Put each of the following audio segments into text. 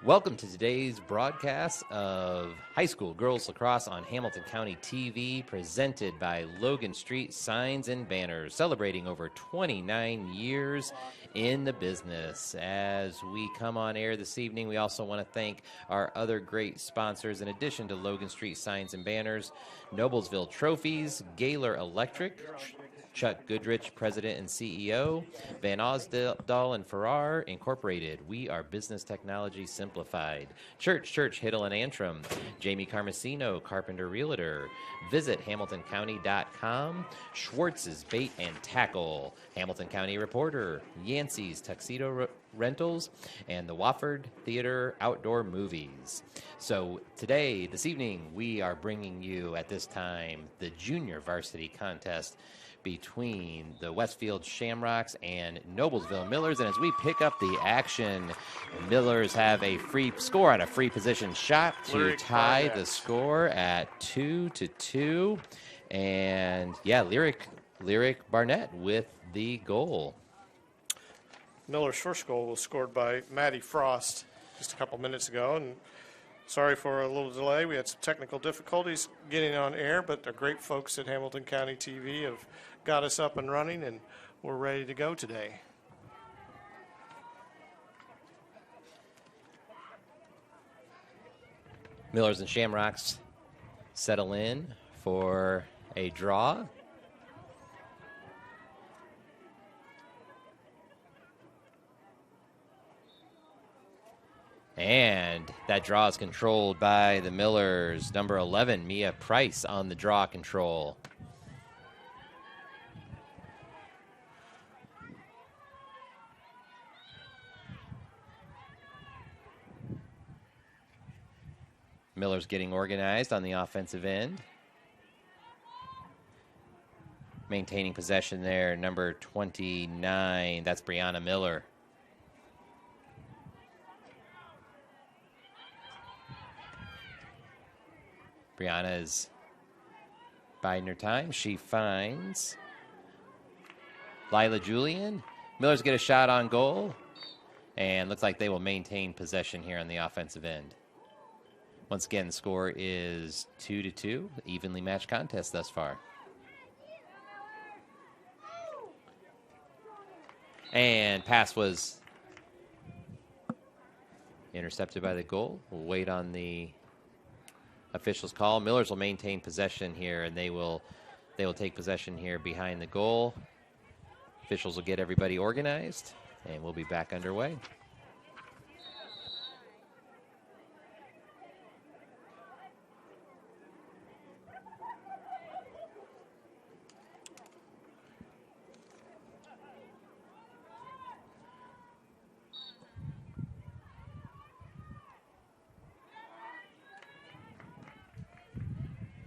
Welcome to today's broadcast of high school girls lacrosse on Hamilton County TV, presented by Logan Street Signs and Banners, celebrating over 29 years in the business. As we come on air this evening, we also want to thank our other great sponsors. In addition to Logan Street Signs and Banners, Noblesville Trophies, Gaylor Electric, Chuck Goodrich, President and CEO, Van Osdal and Farrar Incorporated. We are business technology simplified. Church, Hiddle and Antrim, Jamie Carmesino, Carpenter Realtor. Visit HamiltonCounty.com. Schwartz's Bait and Tackle, Hamilton County Reporter, Yancey's Tuxedo Rentals, and the Wofford Theater Outdoor Movies. So today, this evening, we are bringing you at this time the Junior Varsity Contest between the Westfield Shamrocks and Noblesville Millers. And as we pick up the action, Millers have a free score on a free position shot to tie the score at 2-2. And yeah, Lyric Barnett with the goal. Miller's first goal was scored by Maddie Frost just a couple minutes ago, and sorry for a little delay. We had some technical difficulties getting on air, but the great folks at Hamilton County TV have got us up and running, and we're ready to go today. Millers and Shamrocks settle in for a draw. And that draw is controlled by the Millers. Number 11, Mia Price, on the draw control. Miller's getting organized on the offensive end. Maintaining possession there, number 29. That's Brianna Miller. Brianna is biding her time. She finds Lila Julian. Millers get a shot on goal, and looks like they will maintain possession here on the offensive end. Once again, the score is 2-2, evenly matched contest thus far. And pass was intercepted by the goal. We'll wait on the officials' call. Millers will maintain possession here, and they will take possession here behind the goal. Officials will get everybody organized, and we'll be back underway.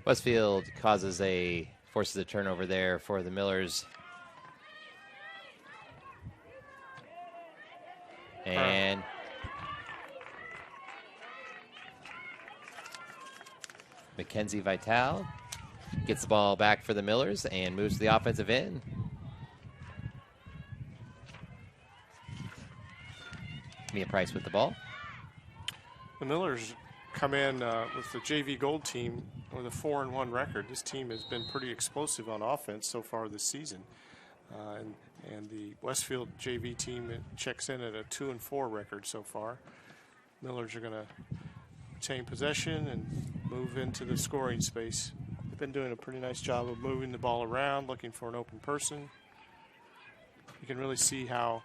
Westfield forces a turnover there for the Millers. And Mackenzie Vital gets the ball back for the Millers and moves to the offensive end. Mia Price with the ball. The Millers come in with the JV Gold team with a 4-1 record. This team has been pretty explosive on offense so far this season. And the Westfield JV team checks in at a 2-4 record so far. Millers are going to retain possession and move into the scoring space. They've been doing a pretty nice job of moving the ball around, looking for an open person. You can really see how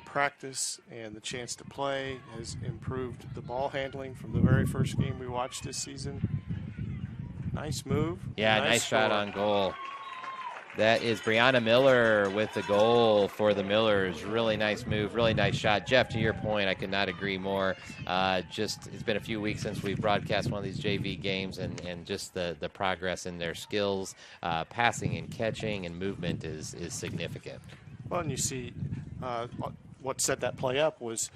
practice and the chance to play has improved the ball handling from the very first game we watched this season. Nice move. Yeah, nice shot on goal. That is Brianna Miller with the goal for the Millers. Really nice move, really nice shot. Jeff, to your point, I could not agree more. It's been a few weeks since we've broadcast one of these JV games, and just the progress in their skills, passing and catching and movement is significant. Well, and you see what set that play up was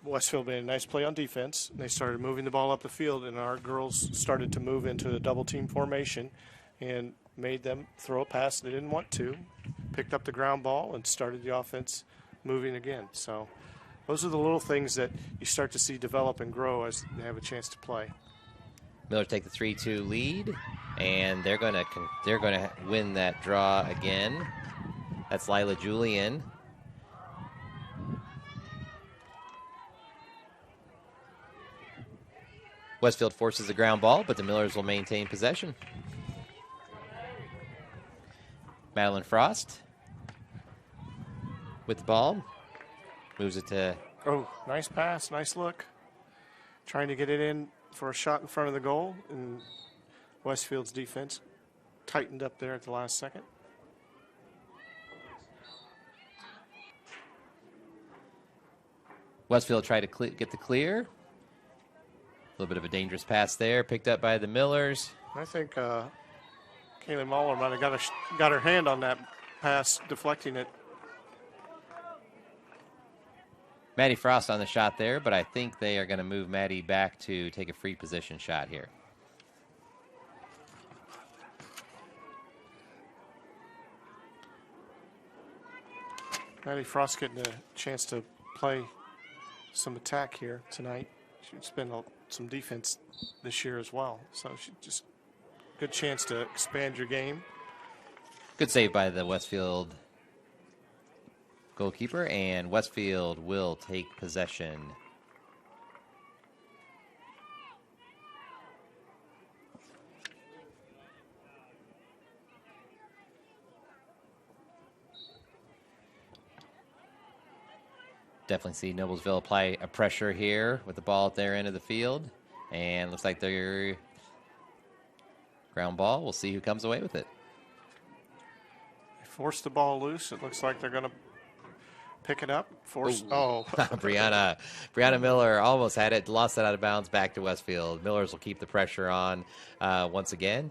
Westfield made a nice play on defense. They started moving the ball up the field, and our girls started to move into a double-team formation and made them throw a pass they didn't want to, picked up the ground ball, and started the offense moving again. So those are the little things that you start to see develop and grow as they have a chance to play. Millers take the 3-2 lead, and they're gonna win that draw again. That's Lila Julian. Westfield forces the ground ball, but the Millers will maintain possession. Madeline Frost with the ball. Moves it to... Oh, nice pass, nice look. Trying to get it in for a shot in front of the goal, and Westfield's defense tightened up there at the last second. Westfield tried to get the clear. A little bit of a dangerous pass there, picked up by the Millers. I think Caitlyn Miller might have got her hand on that pass, deflecting it. Maddie Frost on the shot there, but I think they are going to move Maddie back to take a free position shot here. Maddie Frost getting a chance to play some attack here tonight. She's been some defense this year as well, so she just good chance to expand your game. Good save by the Westfield goalkeeper, and Westfield will take possession. Definitely see Noblesville apply a pressure here with the ball at their end of the field, and looks like they're ground ball. We'll see who comes away with it. They force the ball loose. It looks like they're going to pick it up. Brianna Miller almost had it, lost it out of bounds, back to Westfield. Millers will keep the pressure on once again.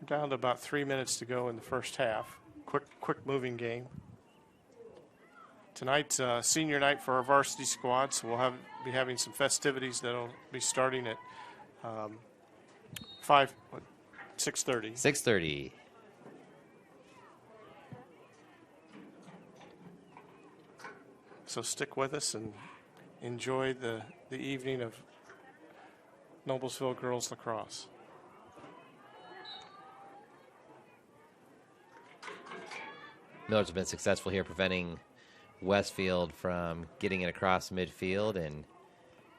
Down to about 3 minutes to go in the first half. Quick moving game. Tonight's senior night for our varsity squad, so we'll be having some festivities that'll be starting at 6:30. 6:30. So stick with us and enjoy the evening of Noblesville girls lacrosse. Millers have been successful here preventing Westfield from getting it across midfield and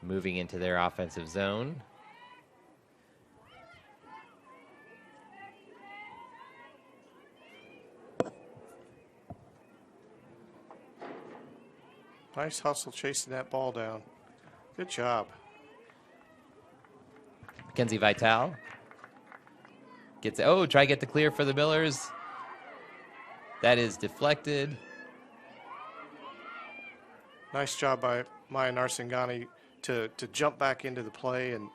moving into their offensive zone. Nice hustle chasing that ball down. Good job. Mackenzie Vital gets it. Oh, try to get the clear for the Millers. That is deflected. Nice job by Maya Narsingani to jump back into the play and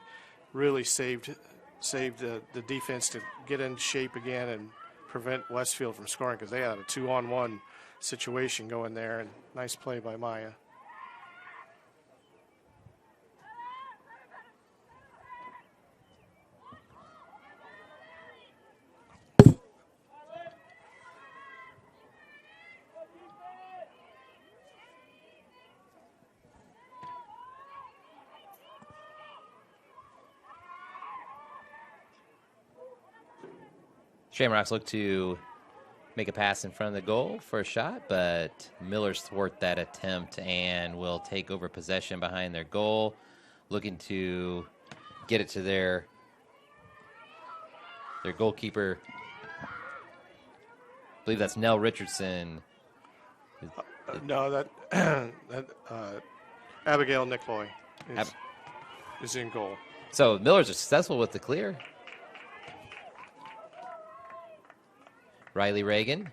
really saved the defense to get in shape again and prevent Westfield from scoring, because they had a 2-on-1 situation going there, and nice play by Maya. Shamrocks look to make a pass in front of the goal for a shot, but Millers thwart that attempt and will take over possession behind their goal, looking to get it to their goalkeeper. I believe that's Nell Richardson. No, Abigail Nickloy is in goal. So Millers are successful with the clear. Riley Reagan.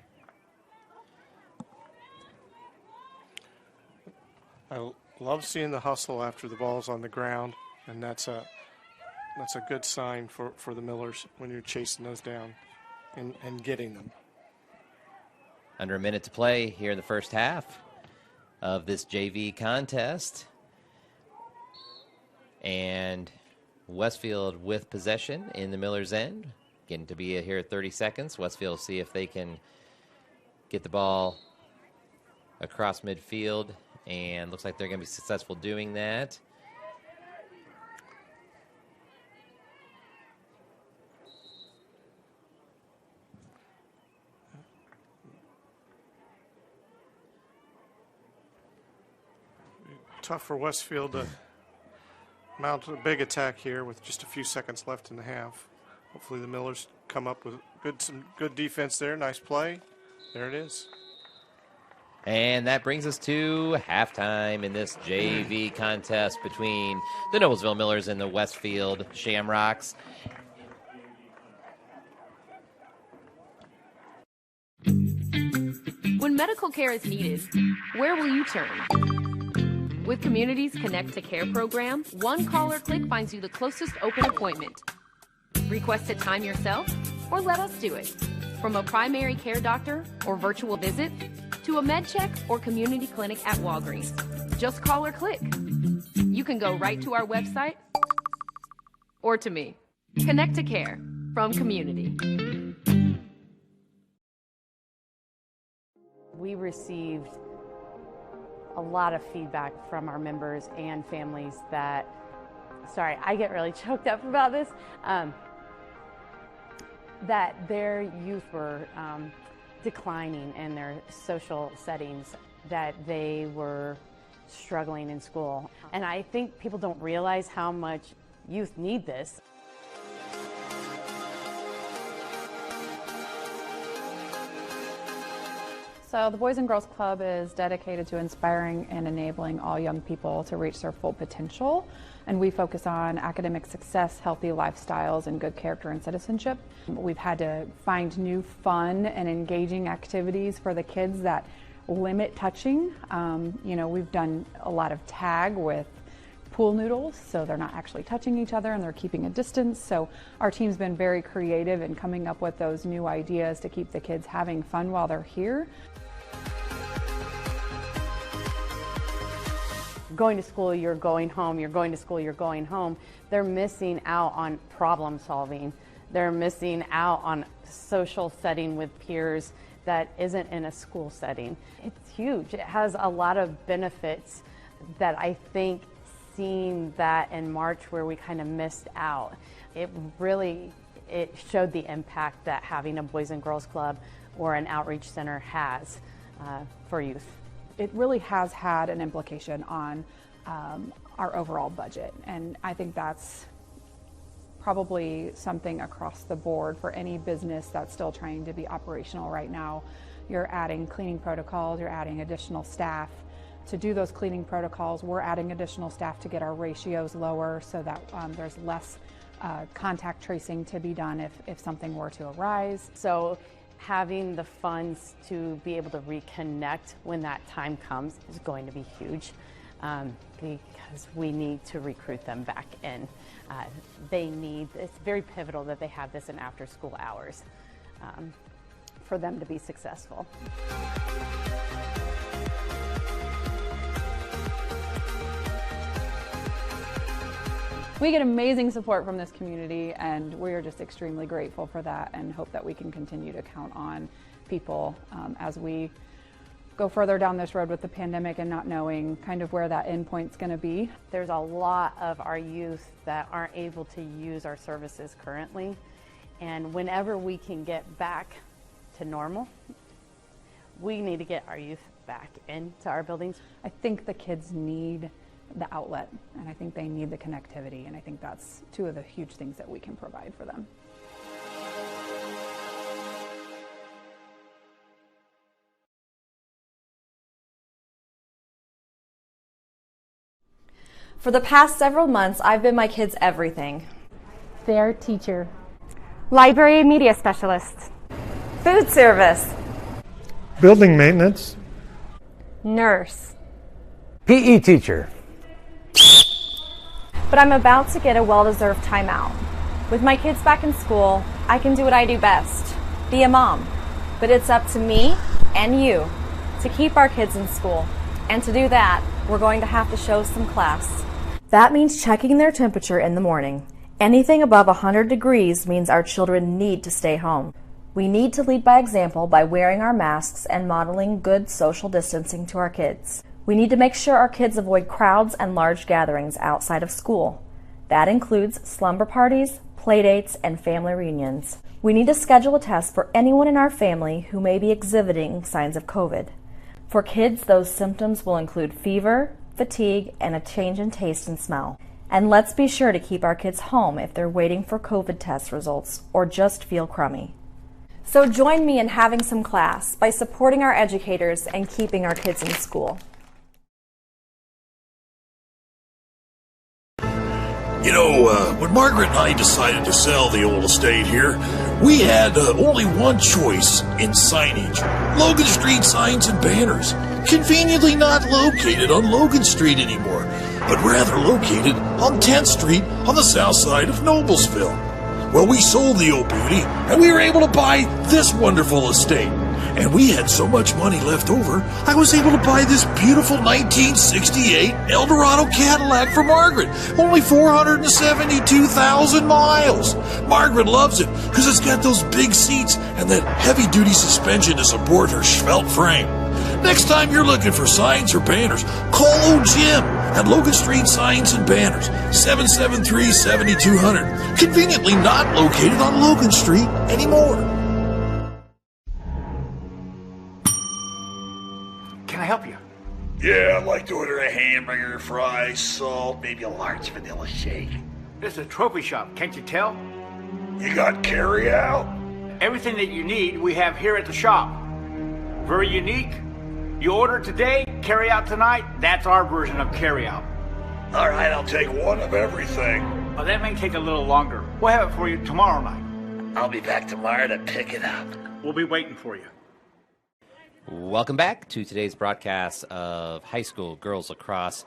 I love seeing the hustle after the ball's on the ground, and that's a good sign for the Millers when you're chasing those down and getting them. Under a minute to play here in the first half of this JV contest. And Westfield with possession in the Millers' end. Getting to be here at 30 seconds. Westfield will see if they can get the ball across midfield, and looks like they're going to be successful doing that. Tough for Westfield to mount a big attack here with just a few seconds left in the half. Hopefully the Millers come up with some good defense there. Nice play. There it is. And that brings us to halftime in this JV contest between the Noblesville Millers and the Westfield Shamrocks. When medical care is needed, where will you turn? With Community's Connect to Care program, one call or click finds you the closest open appointment. Request a time yourself, or let us do it. From a primary care doctor or virtual visit, to a med check or community clinic at Walgreens. Just call or click. You can go right to our website or to me. Connect to Care from Community. We received a lot of feedback from our members and families that, sorry, I get really choked up about this, that their youth were declining in their social settings, that they were struggling in school. And I think people don't realize how much youth need this. So the Boys and Girls Club is dedicated to inspiring and enabling all young people to reach their full potential. And we focus on academic success, healthy lifestyles, and good character and citizenship. We've had to find new fun and engaging activities for the kids that limit touching. We've done a lot of tag with pool noodles, so they're not actually touching each other and they're keeping a distance. So our team's been very creative in coming up with those new ideas to keep the kids having fun while they're here. Going to school, you're going home, you're going to school, you're going home. They're missing out on problem solving. They're missing out on social setting with peers that isn't in a school setting. It's huge. It has a lot of benefits that I think seeing that in March where we kind of missed out, it showed the impact that having a Boys and Girls Club or an outreach center has for youth. It really has had an implication on our overall budget, and I think that's probably something across the board for any business that's still trying to be operational right now. You're adding cleaning protocols, you're adding additional staff to do those cleaning protocols. We're adding additional staff to get our ratios lower so that there's less contact tracing to be done if something were to arise. So having the funds to be able to reconnect when that time comes is going to be huge because we need to recruit them back in. It's very pivotal that they have this in after school hours for them to be successful. We get amazing support from this community, and we are just extremely grateful for that and hope that we can continue to count on people as we go further down this road with the pandemic and not knowing kind of where that end point's going to be. There's a lot of our youth that aren't able to use our services currently, and whenever we can get back to normal, we need to get our youth back into our buildings. I think the kids need the outlet, and I think they need the connectivity, and I think that's two of the huge things that we can provide for them. For the past several months, I've been my kids' everything. Their teacher. Library media specialist. Food service. Building maintenance. Nurse. PE teacher. But I'm about to get a well-deserved timeout. With my kids back in school, I can do what I do best, be a mom. But it's up to me and you to keep our kids in school. And to do that, we're going to have to show some class. That means checking their temperature in the morning. Anything above 100 degrees means our children need to stay home. We need to lead by example by wearing our masks and modeling good social distancing to our kids. We need to make sure our kids avoid crowds and large gatherings outside of school. That includes slumber parties, playdates, and family reunions. We need to schedule a test for anyone in our family who may be exhibiting signs of COVID. For kids, those symptoms will include fever, fatigue, and a change in taste and smell. And let's be sure to keep our kids home if they're waiting for COVID test results or just feel crummy. So join me in having some class by supporting our educators and keeping our kids in school. You know, when Margaret and I decided to sell the old estate here, we had only one choice in signage. Logan Street Signs and Banners. Conveniently not located on Logan Street anymore, but rather located on 10th Street on the south side of Noblesville. Well, we sold the old beauty, and we were able to buy this wonderful estate. And we had so much money left over, I was able to buy this beautiful 1968 Eldorado Cadillac for Margaret. Only 472,000 miles. Margaret loves it because it's got those big seats and that heavy-duty suspension to support her svelte frame. Next time you're looking for signs or banners, call old Jim at Logan Street Signs and Banners, 773-7200. Conveniently not located on Logan Street anymore. Can I help you? Yeah, I'd like to order a hamburger, fries, salt, maybe a large vanilla shake. This is a trophy shop, can't you tell? You got carry out? Everything that you need we have here at the shop. Very unique. You order today, carry out tonight. That's our version of carry out. All right, I'll take one of everything. Well, that may take a little longer. We'll have it for you tomorrow night. I'll be back tomorrow to pick it up. We'll be waiting for you. Welcome back to today's broadcast of high school girls lacrosse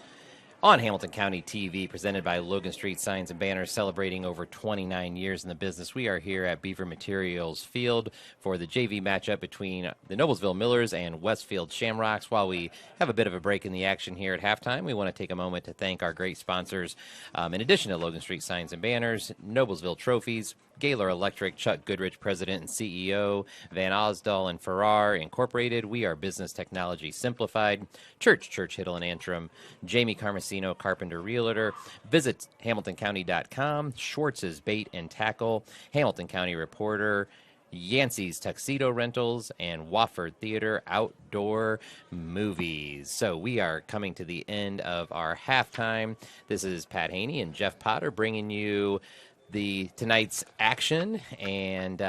on Hamilton County TV, presented by Logan Street Signs and Banners, celebrating over 29 years in the business. We are here at Beaver Materials Field for the JV matchup between the Noblesville Millers and Westfield Shamrocks. While we have a bit of a break in the action here at halftime, we want to take a moment to thank our great sponsors. In addition to Logan Street Signs and Banners, Noblesville Trophies, Gaylor Electric, Chuck Goodrich, President and CEO, Van Osdal and Farrar Incorporated, We Are Business Technology Simplified, Church Hiddle and Antrim, Jamie Carmesino, Carpenter Realtor, visit HamiltonCounty.com, Schwartz's Bait and Tackle, Hamilton County Reporter, Yancey's Tuxedo Rentals, and Wofford Theater Outdoor Movies. So we are coming to the end of our halftime. This is Pat Haney and Jeff Potter bringing you tonight's action, and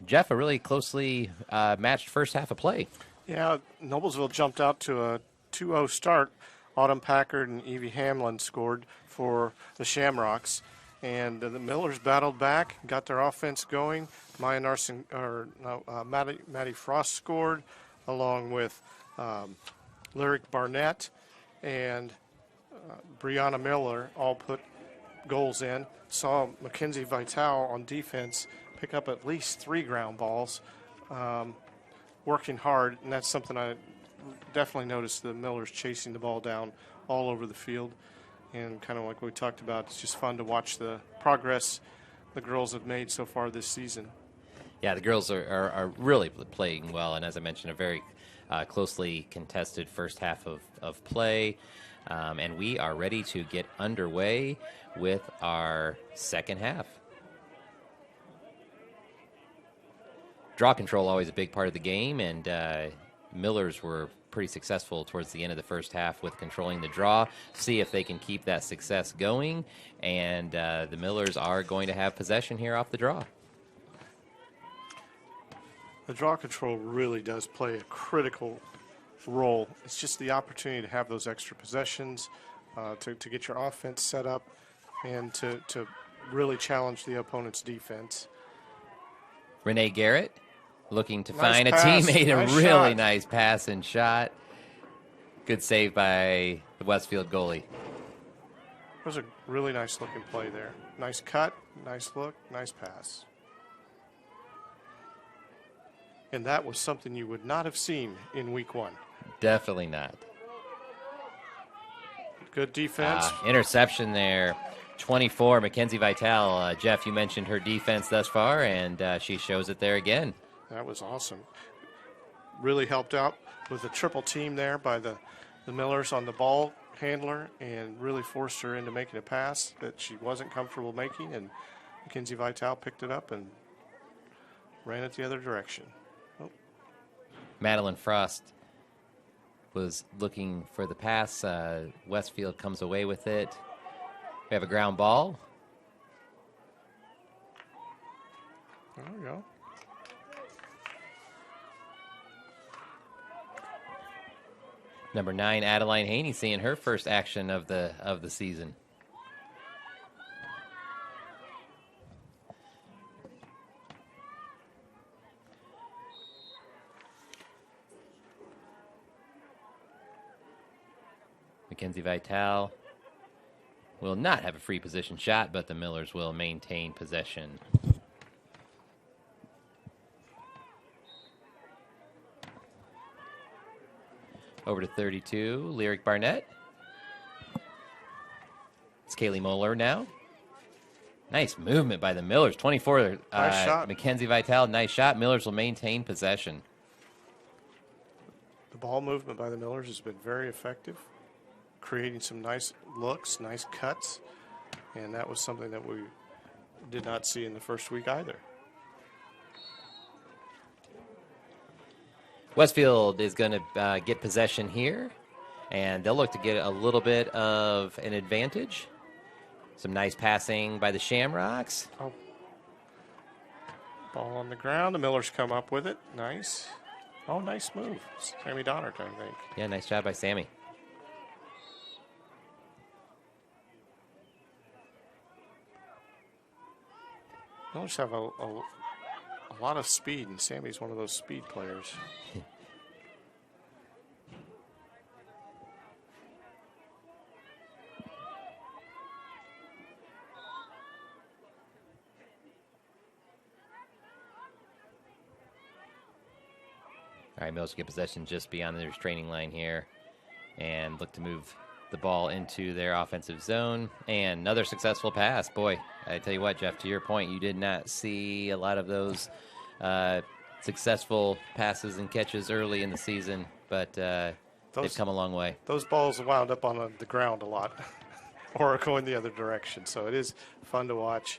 Jeff, a really closely matched first half of play. Yeah, Noblesville jumped out to a 2-0 start. Autumn Packard and Evie Hamlin scored for the Shamrocks, and the Millers battled back, got their offense going. Maddie Frost scored, along with Lyric Barnett and Brianna Miller all put goals in. Saw Mackenzie Vitale on defense pick up at least 3 ground balls, working hard, and that's something I definitely noticed. The Millers chasing the ball down all over the field, and kind of like we talked about, it's just fun to watch the progress the girls have made so far this season. Yeah, the girls are really playing well, and as I mentioned, a very closely contested first half of play, and we are ready to get underway with our second half. Draw control always a big part of the game, and Millers were pretty successful towards the end of the first half with controlling the draw. See if they can keep that success going, and the Millers are going to have possession here off the draw. The draw control really does play a critical role. It's just the opportunity to have those extra possessions, to get your offense set up, and to really challenge the opponent's defense. Renee Garrett looking to Nice find pass. a teammate. Nice A really shot. nice pass and shot. Good save by the Westfield goalie. It was a really nice looking play there. Nice cut, nice look, nice pass. And that was something you would not have seen in week 1. Definitely not. Good defense. Interception there. 24, Mackenzie Vitale. Jeff, you mentioned her defense thus far, and she shows it there again. That was awesome. Really helped out with the triple team there by the Millers on the ball handler, and really forced her into making a pass that she wasn't comfortable making, and Mackenzie Vitale picked it up and ran it the other direction. Oh. Madeline Frost was looking for the pass. Westfield comes away with it. We have a ground ball. There we go. Number 9, Adeline Haney, seeing her first action of the season. Mackenzie Vitale will not have a free position shot, but the Millers will maintain possession. Over to 32, Lyric Barnett. It's Kaylee Moeller now. Nice movement by the Millers. 24, nice shot. Mackenzie Vitale, nice shot. Millers will maintain possession. The ball movement by the Millers has been very effective, creating some nice looks, nice cuts, and that was something that we did not see in the first week either. Westfield is going to get possession here, and they'll look to get a little bit of an advantage. Some nice passing by the Shamrocks. Oh. Ball on the ground. The Millers come up with it. Nice. Oh, nice move. Sammy Donner, I think. Yeah, nice job by Sammy. Millers have a lot of speed, and Sammy's one of those speed players. All right, Millers get possession just beyond the restraining line here and look to move the ball into their offensive zone. And another successful pass. Boy, I tell you what, Jeff, to your point, you did not see a lot of those successful passes and catches early in the season, but they've come a long way. Those balls wound up on the ground a lot or going the other direction. So it is fun to watch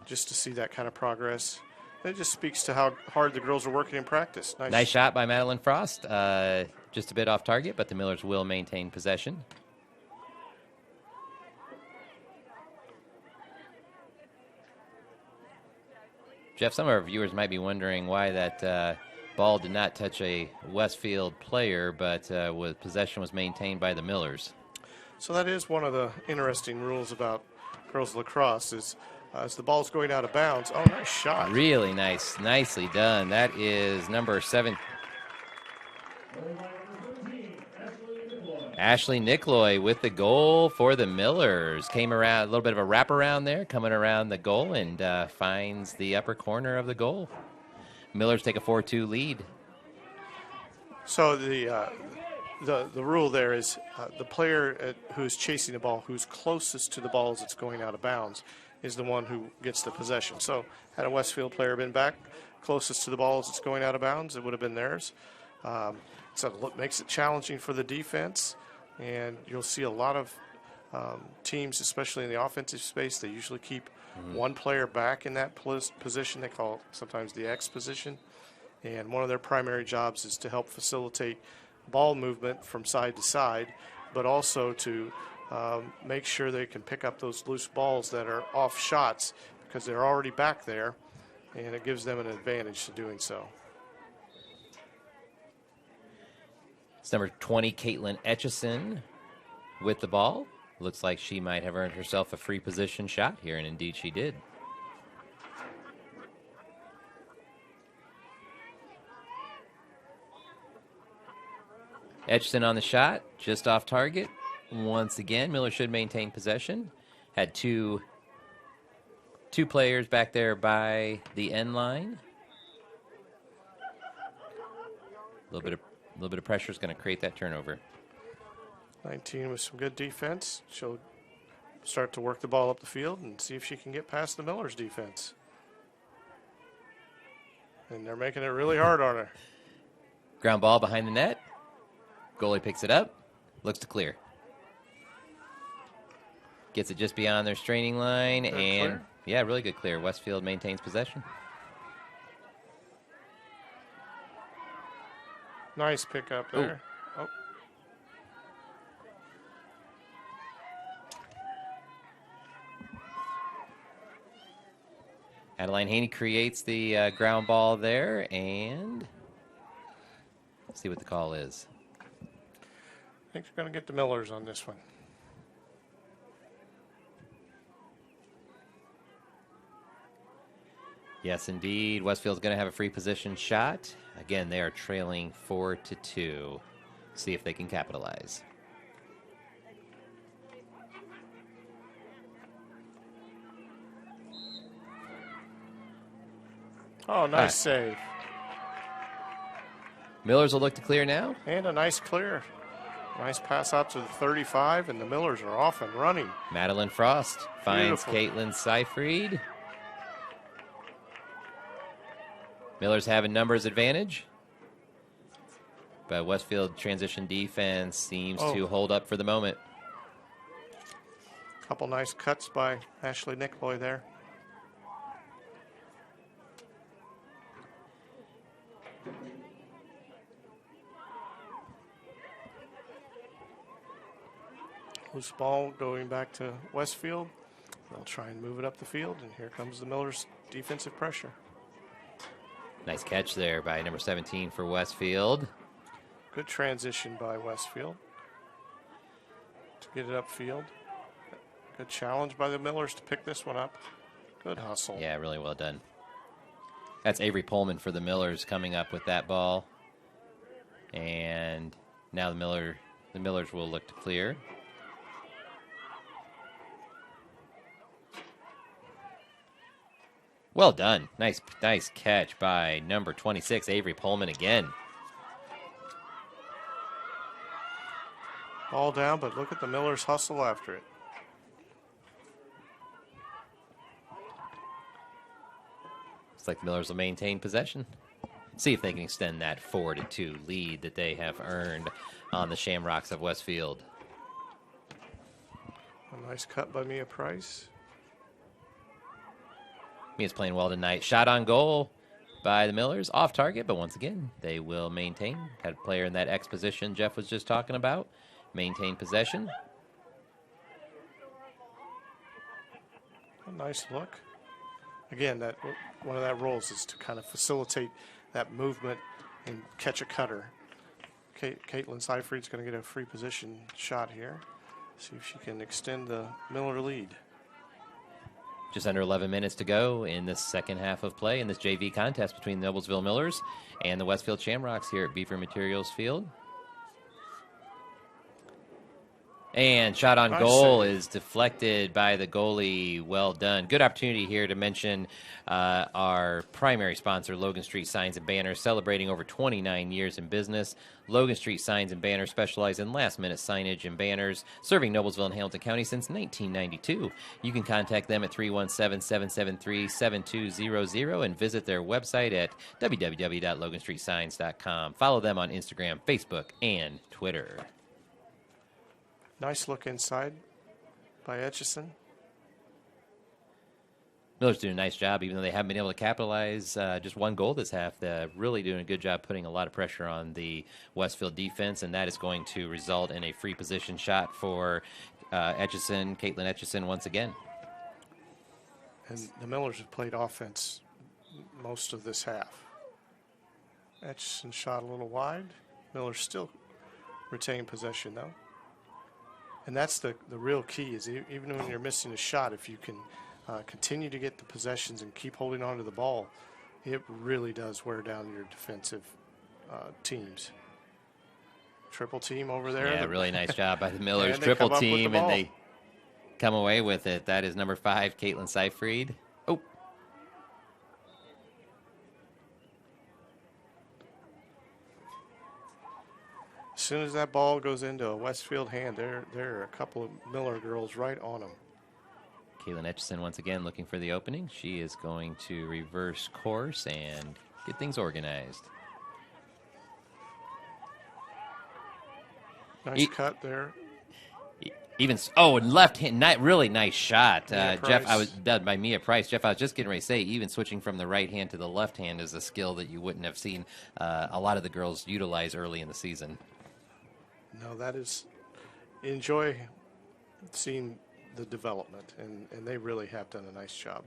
just to see that kind of progress. It just speaks to how hard the girls are working in practice. Nice shot by Madeline Frost. Just a bit off target, but the Millers will maintain possession. Jeff, some of our viewers might be wondering why that ball did not touch a Westfield player, but possession was maintained by the Millers. So that is one of the interesting rules about girls lacrosse is as the ball's going out of bounds. Oh, nice shot. Really nice. Nicely done. That is number 7. Ashley Nickloy with the goal for the Millers. Came around, a little bit of a wraparound there, coming around the goal, and finds the upper corner of the goal. Millers take a 4-2 lead. So the rule there is the player who's chasing the ball, who's closest to the ball as it's going out of bounds, is the one who gets the possession. So had a Westfield player been back closest to the ball as it's going out of bounds, it would have been theirs. So it makes it challenging for the defense, and you'll see a lot of teams, especially in the offensive space, they usually keep one player back in that position. They call it sometimes the X position, and one of their primary jobs is to help facilitate ball movement from side to side, but also to make sure they can pick up those loose balls that are off shots because they're already back there, and it gives them an advantage to doing so. It's number 20, Caitlyn Etchison with the ball. Looks like she might have earned herself a free position shot here, and indeed she did. Etchison on the shot, just off target. Once again, Miller should maintain possession. Had two players back there by the end line. A little bit of pressure is going to create that turnover. 19 with some good defense. She'll start to work the ball up the field and see if she can get past the Millers defense. And they're making it really hard on her. Ground ball behind the net. Goalie picks it up. Looks to clear. Gets it just beyond their straining line. Good and, clear. Yeah, really good clear. Westfield maintains possession. Nice pickup there. Oh. Adeline Haney creates the ground ball there, and let's see what the call is. I think they're going to get the Millers on this one. Yes, indeed. Westfield's going to have a free position shot. Again, they are trailing 4-2. See if they can capitalize. Oh, nice save. Millers will look to clear now. And a nice clear. Nice pass out to the 35, and the Millers are off and running. Madeline Frost finds Beautiful. Caitlin Seifried. Millers have a numbers advantage, but Westfield transition defense seems to hold up for the moment. Couple nice cuts by Ashley Nickboy there. Loose ball going back to Westfield. They'll try and move it up the field, and here comes the Millers' defensive pressure. Nice catch there by number 17 for Westfield. Good transition by Westfield to get it upfield. Good challenge by the Millers to pick this one up. Good hustle. Yeah, really well done. That's Avery Pullman for the Millers coming up with that ball. And now the Millers will look to clear. Well done. Nice catch by number 26, Avery Pullman again. Ball down, but look at the Millers hustle after it. Looks like the Millers will maintain possession. See if they can extend that 4-2 lead that they have earned on the Shamrocks of Westfield. A nice cut by Mia Price. Mia's playing well tonight. Shot on goal by the Millers. Off target, but once again, they will maintain. Had a player in that X position Jeff was just talking about. Maintain possession. A nice look. Again, that one of that roles is to kind of facilitate that movement and catch a cutter. Caitlin Seifried's going to get a free position shot here. See if she can extend the Miller lead. Just under 11 minutes to go in this second half of play in this JV contest between the Noblesville Millers and the Westfield Shamrocks here at Beaver Materials Field. And shot on goal is deflected by the goalie. Well done. Good opportunity here to mention our primary sponsor, Logan Street Signs and Banners, celebrating over 29 years in business. Logan Street Signs and Banners specialize in last-minute signage and banners, serving Noblesville and Hamilton County since 1992. You can contact them at 317-773-7200 and visit their website at www.loganstreetsigns.com. Follow them on Instagram, Facebook, and Twitter. Nice look inside by Etchison. Miller's doing a nice job, even though they haven't been able to capitalize. Just one goal this half. They're really doing a good job putting a lot of pressure on the Westfield defense, and that is going to result in a free position shot for Etchison, Caitlyn Etchison once again. And the Millers have played offense most of this half. Etchison shot a little wide. Millers still retain possession, though. And that's the real key, is even when you're missing a shot, if you can continue to get the possessions and keep holding on to the ball, it really does wear down your defensive teams. Triple team over there. Yeah, really nice job by the Millers. And Triple team, and they come away with it. That is number 5, Caitlin Seifried. Oh. As soon as that ball goes into a Westfield hand, there are a couple of Miller girls right on them. Caitlyn Etchison once again looking for the opening. She is going to reverse course and get things organized. Nice cut there. Even and left hand, really nice shot, Jeff. Price. Done by Mia Price. Jeff, I was just getting ready to say, even switching from the right hand to the left hand is a skill that you wouldn't have seen a lot of the girls utilize early in the season. No, that is, enjoy seeing the development, and they really have done a nice job.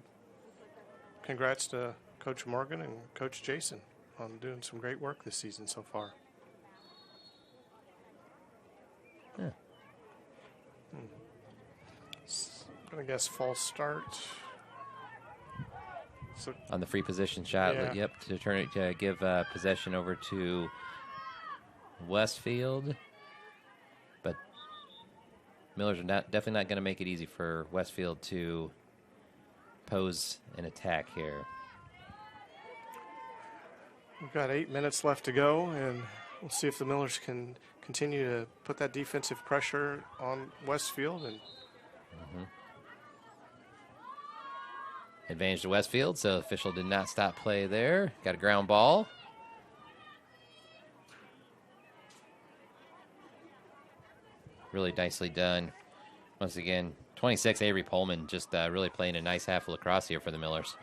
Congrats to Coach Morgan and Coach Jason on doing some great work this season so far. Yeah. I'm going to guess false start. So, on the free position shot, yeah. Yep, to turn it to give possession over to Westfield. But Millers are definitely not going to make it easy for Westfield to pose an attack here. We've got 8 minutes left to go, and we'll see if the Millers can continue to put that defensive pressure on Westfield. And advantage to Westfield, so official did not stop play there. Got a ground ball. Really nicely done. Once again, 26, Avery Pullman just really playing a nice half of lacrosse here for the Millers.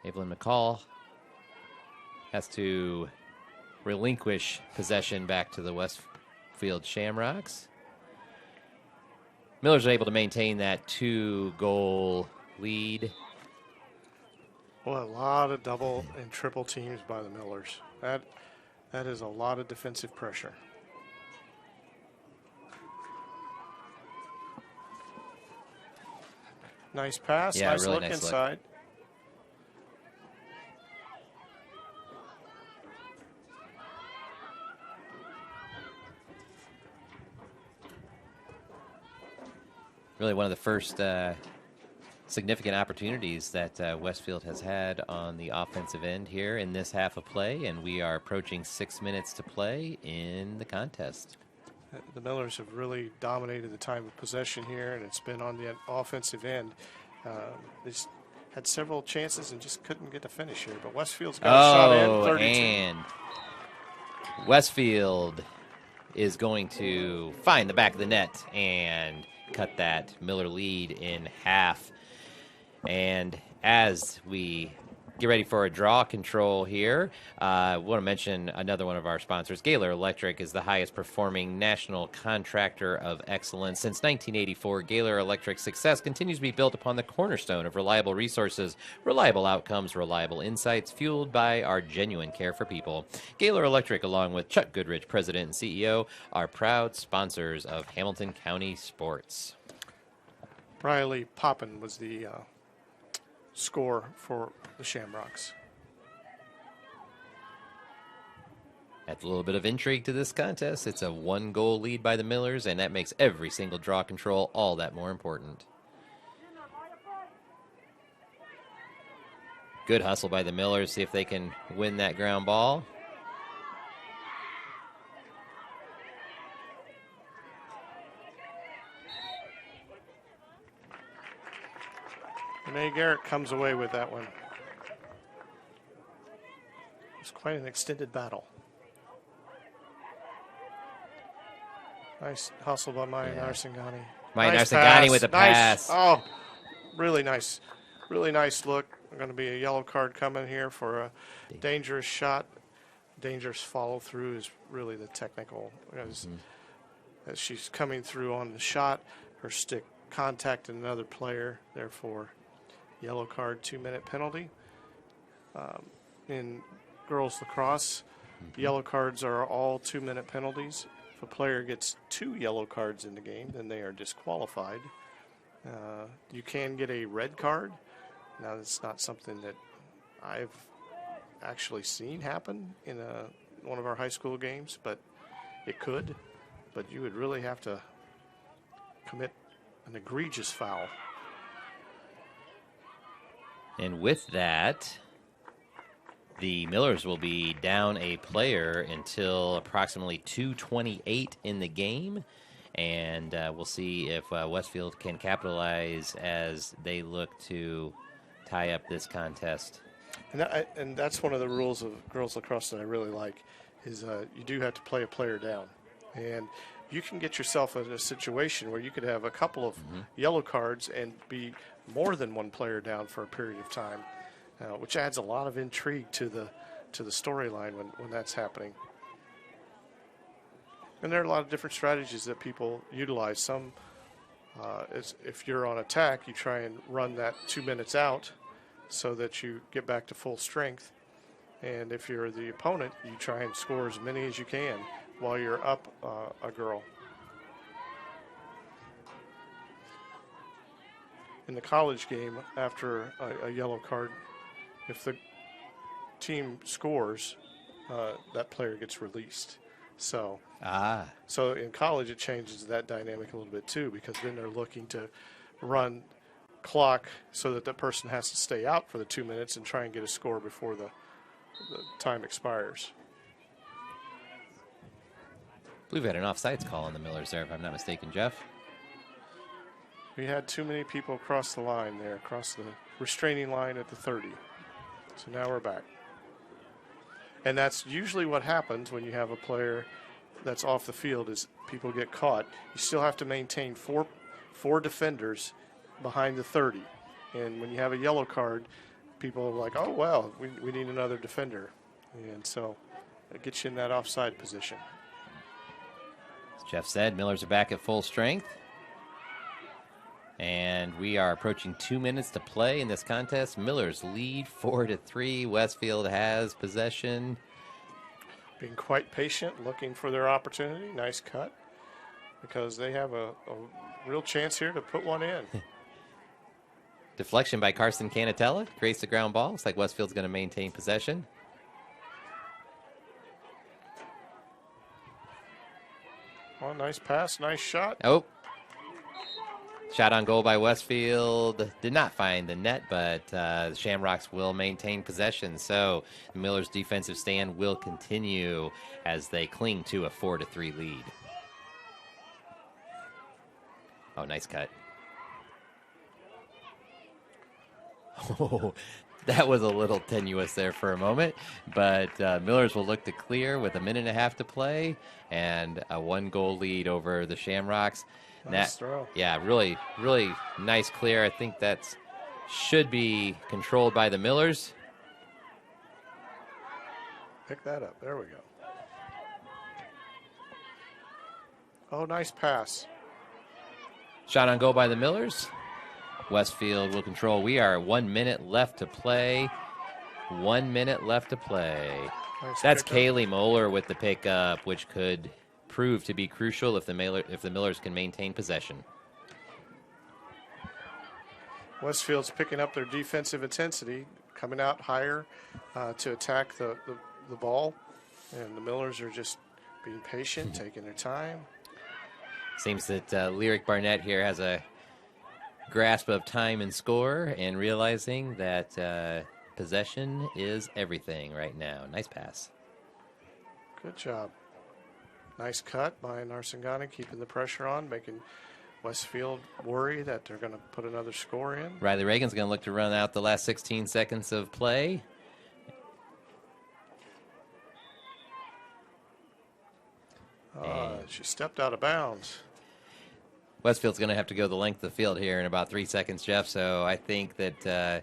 Evelyn McCall has to relinquish possession back to the Westfield Shamrocks. Millers are able to maintain that 2-goal lead. Well, a lot of double and triple teams by the Millers. That is a lot of defensive pressure. Nice pass, Yeah, nice really look nice inside. Look. Really one of the first significant opportunities that Westfield has had on the offensive end here in this half of play, and we are approaching 6 minutes to play in the contest. The Millers have really dominated the time of possession here, and it's been on the offensive end. They just had several chances and just couldn't get a finish here, but Westfield's got a shot in, 32. And Westfield is going to find the back of the net and cut that Miller lead in half. And as we get ready for a draw control here, I want to mention another one of our sponsors. Gaylor Electric is the highest performing national contractor of excellence. Since 1984, Gaylor Electric's success continues to be built upon the cornerstone of reliable resources, reliable outcomes, reliable insights, fueled by our genuine care for people. Gaylor Electric, along with Chuck Goodrich, President and CEO, are proud sponsors of Hamilton County sports. Riley Poppin was the score for the Shamrocks. Adds a little bit of intrigue to this contest. It's a 1-goal lead by the Millers, and that makes every single draw control all that more important. Good hustle by the Millers. See if they can win that ground ball. Renee Garrett comes away with that one. It's quite an extended battle. Nice hustle by Maya Narsingani. Maya Nice Narsingani pass. with a Nice. pass. Oh, really nice. Really nice look. Going to be a yellow card coming here for a dangerous shot. Dangerous follow through is really the technical. As she's coming through on the shot, her stick contacted another player, therefore yellow card, 2-minute penalty. In girls lacrosse, yellow cards are all 2-minute penalties. If a player gets 2 yellow cards in the game, then they are disqualified. You can get a red card. Now, that's not something that I've actually seen happen in one of our high school games, but it could. But you would really have to commit an egregious foul. And with that, The Millers will be down a player until approximately 2:28 in the game, and we'll see if Westfield can capitalize as they look to tie up this contest. And that's one of the rules of girls lacrosse that I really like, is you do have to play a player down. And you can get yourself in a situation where you could have a couple of yellow cards and be more than one player down for a period of time, which adds a lot of intrigue to the storyline when that's happening. And there are a lot of different strategies that people utilize. Some, is if you're on attack, you try and run that 2 minutes out so that you get back to full strength. And if you're the opponent, you try and score as many as you can while you're up a girl. In the college game, after a yellow card, if the team scores, that player gets released. So in college, it changes that dynamic a little bit too, because then they're looking to run clock so that the person has to stay out for the 2 minutes and try and get a score before the time expires. I believe we had an offsides call on the Millers there, if I'm not mistaken, Jeff. We had too many people across the line there, across the restraining line at the 30. So now we're back. And that's usually what happens when you have a player that's off the field, is people get caught. You still have to maintain four defenders behind the 30. And when you have a yellow card, people are like, oh, well, we need another defender. And so it gets you in that offside position. As Jeff said, Millers are back at full strength. And we are approaching 2 minutes to play in this contest. Millers lead 4-3. Westfield has possession. Being quite patient, looking for their opportunity. Nice cut, because they have a real chance here to put one in. Deflection by Carson Canatella creates the ground ball. Looks like Westfield's going to maintain possession. Oh, nice pass, nice shot. Oh. Shot on goal by Westfield. Did not find the net, but the Shamrocks will maintain possession. So the Millers' defensive stand will continue as they cling to a 4-3 lead. Oh, nice cut. Oh, that was a little tenuous there for a moment, but Millers will look to clear with 1.5 minutes to play and a 1-goal lead over the Shamrocks. Nice throw. Yeah, really, really nice clear. I think that should be controlled by the Millers. Pick that up. There we go. Oh, nice pass. Shot on goal by the Millers. Westfield will control. We are 1 minute left to play. 1 minute left to play. Nice. That's Kaylee Moeller with the pickup, which could prove to be crucial if the Millers can maintain possession. Westfield's picking up their defensive intensity, coming out higher to attack the ball, and the Millers are just being patient, taking their time. Seems that Lyric Barnett here has a grasp of time and score, and realizing that possession is everything right now. Nice pass. Good job. Nice cut by Narsingani, keeping the pressure on, making Westfield worry that they're going to put another score in. Riley Reagan's going to look to run out the last 16 seconds of play. She stepped out of bounds. Westfield's going to have to go the length of the field here in about 3 seconds, Jeff. So I think that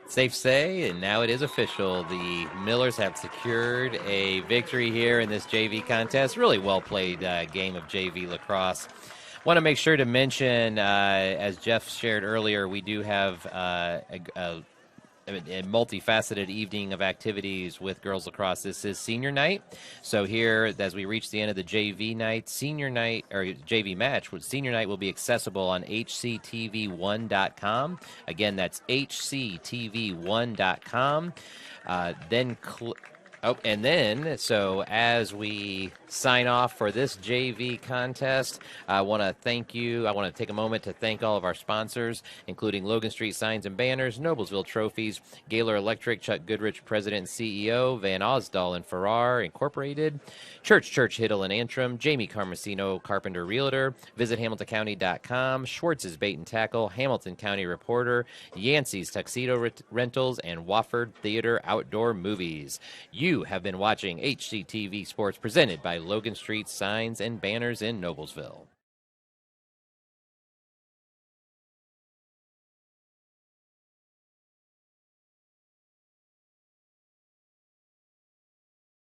safe say, and now it is official, the Millers have secured a victory here in this JV contest. Really well played game of JV lacrosse. Want to make sure to mention, as Jeff shared earlier, we do have a multifaceted evening of activities with girls lacrosse. This is senior night. So here, as we reach the end of the JV night, senior night, or JV match, senior night will be accessible on HCTV1.com. Again, that's HCTV1.com. Then Oh, and then, so as we sign off for this JV contest, I want to thank you. I want to take a moment to thank all of our sponsors, including Logan Street Signs and Banners, Noblesville Trophies, Gaylor Electric, Chuck Goodrich, President and CEO, Van Osdal and Farrar Incorporated, Church, Hiddle and Antrim, Jamie Carmesino, Carpenter Realtor, visit HamiltonCounty.com, Schwartz's Bait and Tackle, Hamilton County Reporter, Yancey's Tuxedo Rentals, and Wofford Theater Outdoor Movies. You have been watching HCTV Sports presented by Logan Street Signs and Banners in Noblesville.